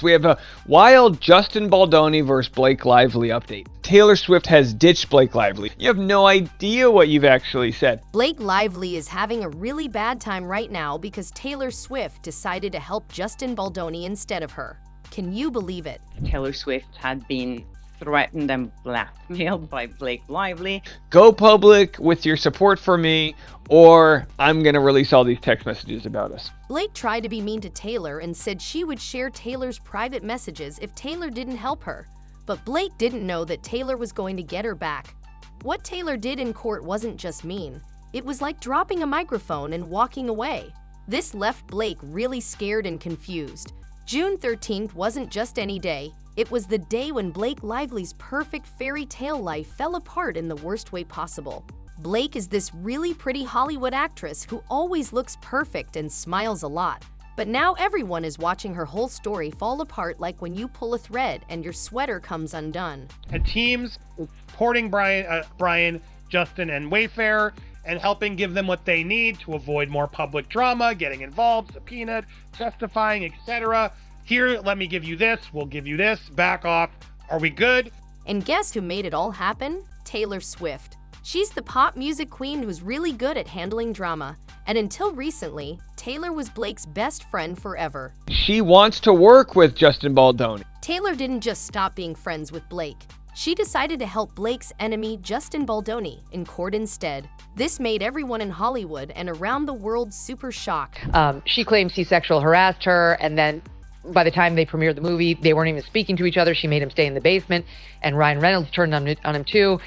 We have a wild Justin Baldoni versus Blake Lively update. Taylor Swift has ditched Blake Lively. You have no idea what you've actually said. Blake Lively is having a really bad time right now because Taylor Swift decided to help Justin Baldoni instead of her. Can you believe it? Taylor Swift had been threatened and blackmailed by Blake Lively. Go public with your support for me, or I'm going to release all these text messages about us. Blake tried to be mean to Taylor and said she would share Taylor's private messages if Taylor didn't help her. But Blake didn't know that Taylor was going to get her back. What Taylor did in court wasn't just mean. It was like dropping a microphone and walking away. This left Blake really scared and confused. June 13th wasn't just any day. It was the day when Blake Lively's perfect fairy tale life fell apart in the worst way possible. Blake is this really pretty Hollywood actress who always looks perfect and smiles a lot. But now everyone is watching her whole story fall apart like when you pull a thread and your sweater comes undone. And teams supporting Brian, Justin, and Wayfair and helping give them what they need to avoid more public drama, getting involved, subpoenaed, testifying, etc. Here, let me give you this, we'll give you this, back off. Are we good? And guess who made it all happen? Taylor Swift. She's the pop music queen who's really good at handling drama. And until recently, Taylor was Blake's best friend forever. She wants to work with Justin Baldoni. Taylor didn't just stop being friends with Blake. She decided to help Blake's enemy, Justin Baldoni, in court instead. This made everyone in Hollywood and around the world super shocked. She claims he sexual harassed her, and then by the time they premiered the movie, they weren't even speaking to each other. She made him stay in the basement, and Ryan Reynolds turned on him too.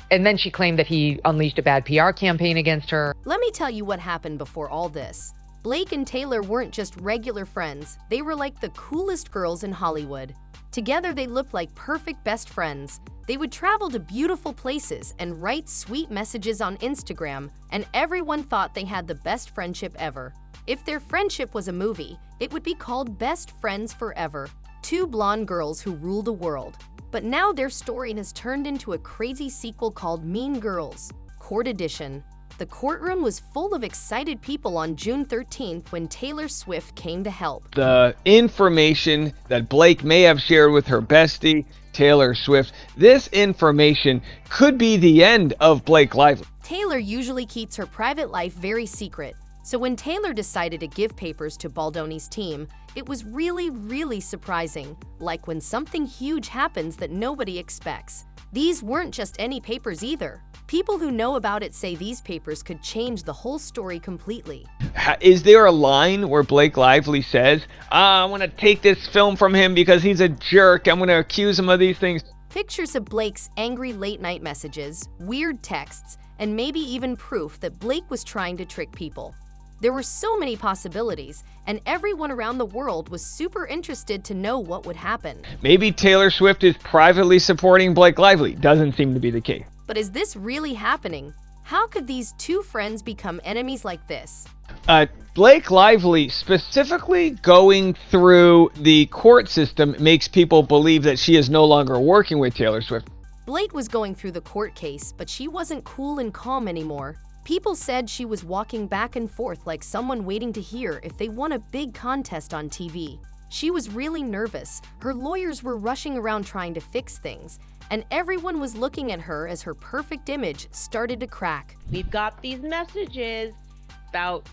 And then she claimed that he unleashed a bad PR campaign against her. Let me tell you what happened before all this. Blake and Taylor weren't just regular friends. They were like the coolest girls in Hollywood. Together, they looked like perfect best friends. They would travel to beautiful places and write sweet messages on Instagram, and everyone thought they had the best friendship ever. If their friendship was a movie, it would be called Best Friends Forever. Two blonde girls who rule the world. But now their story has turned into a crazy sequel called Mean Girls, Court Edition. The courtroom was full of excited people on June 13th when Taylor Swift came to help. The information that Blake may have shared with her bestie, Taylor Swift, this information could be the end of Blake Lively. Taylor usually keeps her private life very secret. So when Taylor decided to give papers to Baldoni's team, it was really surprising, like when something huge happens that nobody expects. These weren't just any papers either. People who know about it say these papers could change the whole story completely. Is there a line where Blake Lively says, I want to take this film from him because he's a jerk, I'm going to accuse him of these things? Pictures of Blake's angry late-night messages, weird texts, and maybe even proof that Blake was trying to trick people. There were so many possibilities, and everyone around the world was super interested to know what would happen. Maybe Taylor Swift is privately supporting Blake Lively. Doesn't seem to be the case. But is this really happening? How could these two friends become enemies like this? Blake Lively specifically going through the court system makes people believe that she is no longer working with Taylor Swift. Blake was going through the court case, but she wasn't cool and calm anymore. People said she was walking back and forth like someone waiting to hear if they won a big contest on TV. She was really nervous. Her lawyers were rushing around trying to fix things, and everyone was looking at her as her perfect image started to crack. We've got these messages about,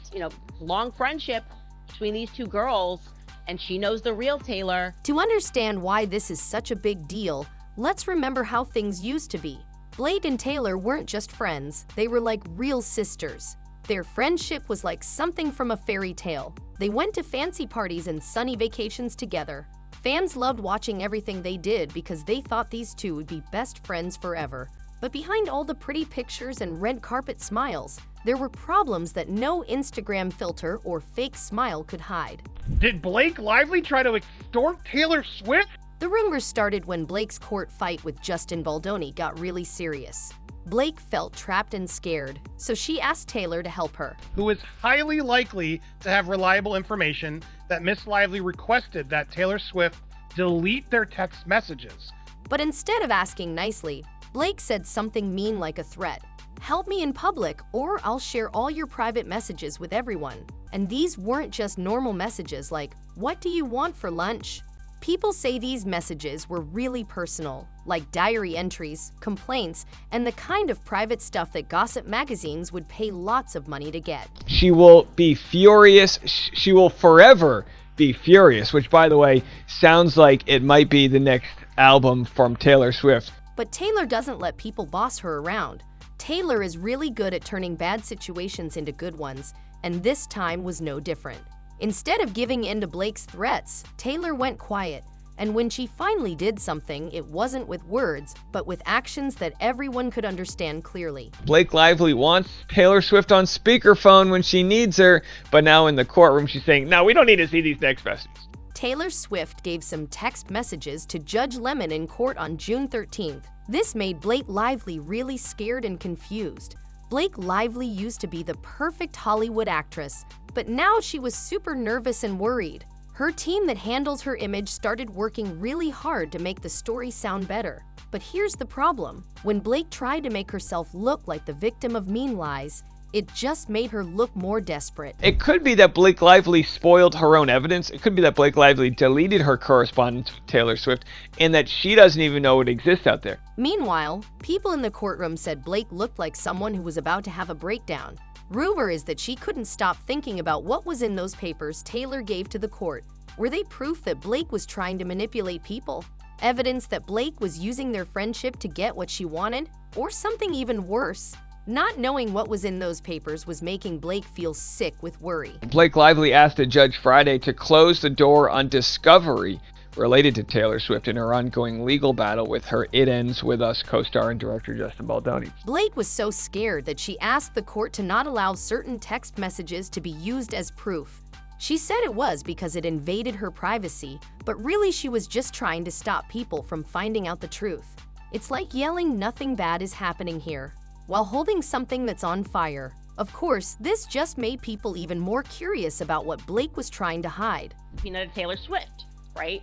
long friendship between these two girls, and she knows the real Taylor. To understand why this is such a big deal, let's remember how things used to be. Blake and Taylor weren't just friends, they were like real sisters. Their friendship was like something from a fairy tale. They went to fancy parties and sunny vacations together. Fans loved watching everything they did because they thought these two would be best friends forever. But behind all the pretty pictures and red carpet smiles, there were problems that no Instagram filter or fake smile could hide. Did Blake Lively try to extort Taylor Swift? The rumors started when Blake's court fight with Justin Baldoni got really serious. Blake felt trapped and scared, so she asked Taylor to help her. Who is highly likely to have reliable information that Miss Lively requested that Taylor Swift delete their text messages. But instead of asking nicely, Blake said something mean like a threat. Help me in public or I'll share all your private messages with everyone. And these weren't just normal messages like, what do you want for lunch? People say these messages were really personal, like diary entries, complaints, and the kind of private stuff that gossip magazines would pay lots of money to get. She will be furious. She will forever be furious, which, by the way, sounds like it might be the next album from Taylor Swift. But Taylor doesn't let people boss her around. Taylor is really good at turning bad situations into good ones, and this time was no different. Instead of giving in to Blake's threats, Taylor went quiet, and when she finally did something, it wasn't with words, but with actions that everyone could understand clearly. Blake Lively wants Taylor Swift on speakerphone when she needs her, but now in the courtroom she's saying, no, we don't need to see these text messages. Taylor Swift gave some text messages to Judge Lemon in court on June 13th. This made Blake Lively really scared and confused. Blake Lively used to be the perfect Hollywood actress, but now she was super nervous and worried. Her team that handles her image started working really hard to make the story sound better. But here's the problem. When Blake tried to make herself look like the victim of mean lies, it just made her look more desperate. It could be that Blake Lively spoiled her own evidence. It could be that Blake Lively deleted her correspondence with Taylor Swift and that she doesn't even know it exists out there. Meanwhile, people in the courtroom said Blake looked like someone who was about to have a breakdown. Rumor is that she couldn't stop thinking about what was in those papers Taylor gave to the court. Were they proof that Blake was trying to manipulate people? Evidence that Blake was using their friendship to get what she wanted? Or something even worse? Not knowing what was in those papers was making Blake feel sick with worry. Blake Lively asked a judge Friday to close the door on discovery related to Taylor Swift in her ongoing legal battle with her It Ends With Us co-star and director Justin Baldoni. Blake was so scared that she asked the court to not allow certain text messages to be used as proof. She said it was because it invaded her privacy, but really she was just trying to stop people from finding out the truth. It's like yelling "nothing bad is happening here" while holding something that's on fire. Of course, this just made people even more curious about what Blake was trying to hide. Subpoena to Taylor Swift, right?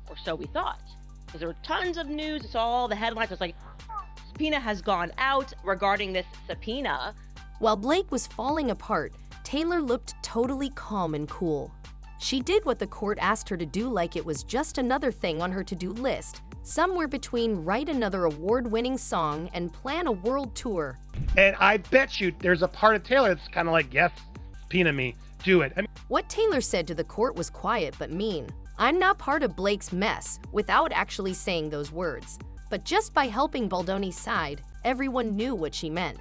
Or so we thought. Because there were tons of news, it's all the headlines. It's like, subpoena has gone out regarding this subpoena. While Blake was falling apart, Taylor looked totally calm and cool. She did what the court asked her to do like it was just another thing on her to-do list, somewhere between write another award-winning song and plan a world tour. And I bet you there's a part of Taylor that's kind of like, yes, subpoena me, do it. I mean, What Taylor said to the court was quiet but mean. I'm not part of Blake's mess, without actually saying those words. But just by helping Baldoni's side, everyone knew what she meant.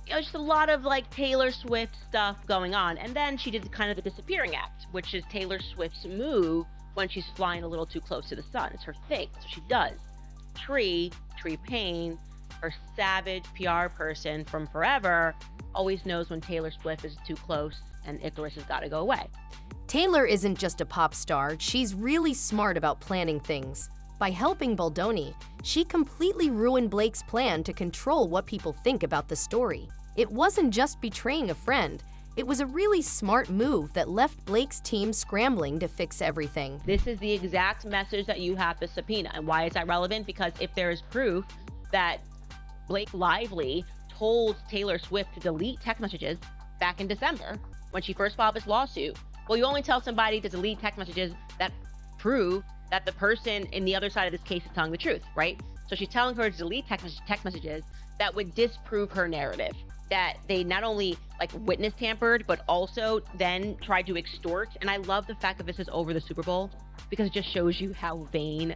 Just a lot of like Taylor Swift stuff going on. And then she did kind of the disappearing act, which is Taylor Swift's move when she's flying a little too close to the sun. It's her thing, so she does. Tree Payne, her savage PR person from forever, always knows when Taylor Swift is too close and Icarus has got to go away. Taylor isn't just a pop star, she's really smart about planning things. By helping Baldoni, she completely ruined Blake's plan to control what people think about the story. It wasn't just betraying a friend, it was a really smart move that left Blake's team scrambling to fix everything. This is the exact message that you have to subpoena. And why is that relevant? Because if there is proof that Blake Lively told Taylor Swift to delete text messages back in December when she first filed this lawsuit, well, you only tell somebody to delete text messages that prove that the person in the other side of this case is telling the truth, right? So she's telling her to delete text messages that would disprove her narrative, that they not only like witness tampered, but also then tried to extort. And I love the fact that this is over the Super Bowl because it just shows you how vain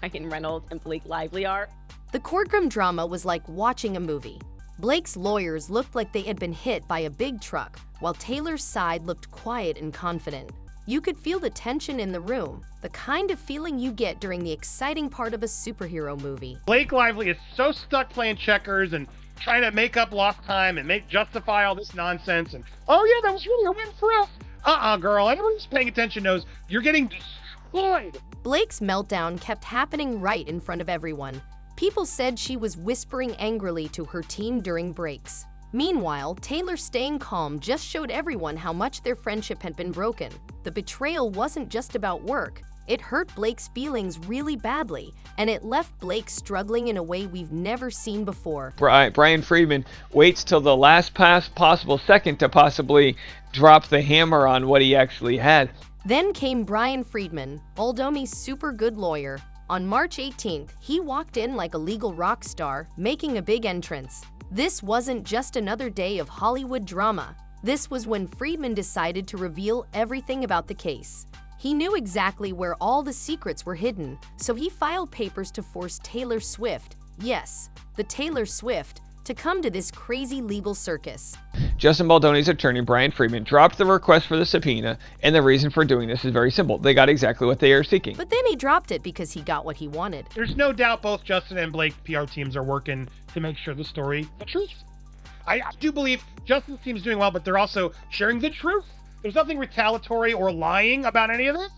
Ryan Reynolds and Blake Lively are. The courtroom drama was like watching a movie. Blake's lawyers looked like they had been hit by a big truck, while Taylor's side looked quiet and confident. You could feel the tension in the room, the kind of feeling you get during the exciting part of a superhero movie. Blake Lively is so stuck playing checkers and trying to make up lost time and justify all this nonsense. And, oh yeah, that was really a win for us. Girl, anyone who's paying attention knows you're getting destroyed. Blake's meltdown kept happening right in front of everyone. People said she was whispering angrily to her team during breaks. Meanwhile, Taylor staying calm just showed everyone how much their friendship had been broken. The betrayal wasn't just about work. It hurt Blake's feelings really badly, and it left Blake struggling in a way we've never seen before. Brian Friedman waits till the last possible second to possibly drop the hammer on what he actually had. Then came Brian Friedman, Baldoni's super good lawyer. On March 18th, he walked in like a legal rock star, making a big entrance. This wasn't just another day of Hollywood drama. This was when Friedman decided to reveal everything about the case. He knew exactly where all the secrets were hidden, so he filed papers to force Taylor Swift, yes, the Taylor Swift, to come to this crazy legal circus. Justin Baldoni's attorney, Brian Friedman, dropped the request for the subpoena, and the reason for doing this is very simple. They got exactly what they are seeking. But then he dropped it because he got what he wanted. There's no doubt both Justin and Blake PR teams are working to make sure the story the truth. I do believe Justin's team's doing well, but they're also sharing the truth. There's nothing retaliatory or lying about any of this.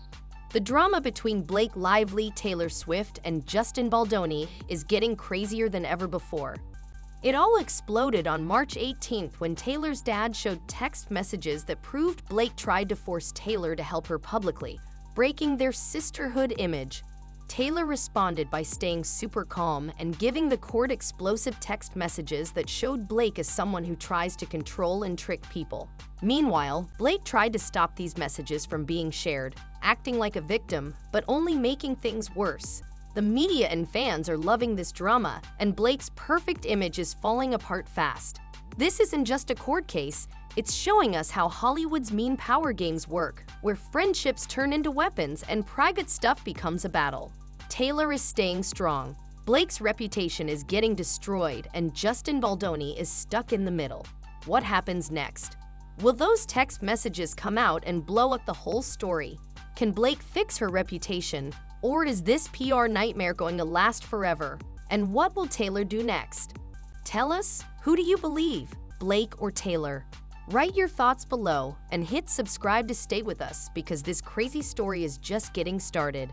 The drama between Blake Lively, Taylor Swift, and Justin Baldoni is getting crazier than ever before. It all exploded on March 18th when Taylor's dad showed text messages that proved Blake tried to force Taylor to help her publicly, breaking their sisterhood image. Taylor responded by staying super calm and giving the court explosive text messages that showed Blake as someone who tries to control and trick people. Meanwhile, Blake tried to stop these messages from being shared, acting like a victim, but only making things worse. The media and fans are loving this drama, and Blake's perfect image is falling apart fast. This isn't just a court case, it's showing us how Hollywood's mean power games work, where friendships turn into weapons and private stuff becomes a battle. Taylor is staying strong. Blake's reputation is getting destroyed, and Justin Baldoni is stuck in the middle. What happens next? Will those text messages come out and blow up the whole story? Can Blake fix her reputation? Or is this PR nightmare going to last forever? And what will Taylor do next? Tell us, who do you believe, Blake or Taylor? Write your thoughts below and hit subscribe to stay with us because this crazy story is just getting started.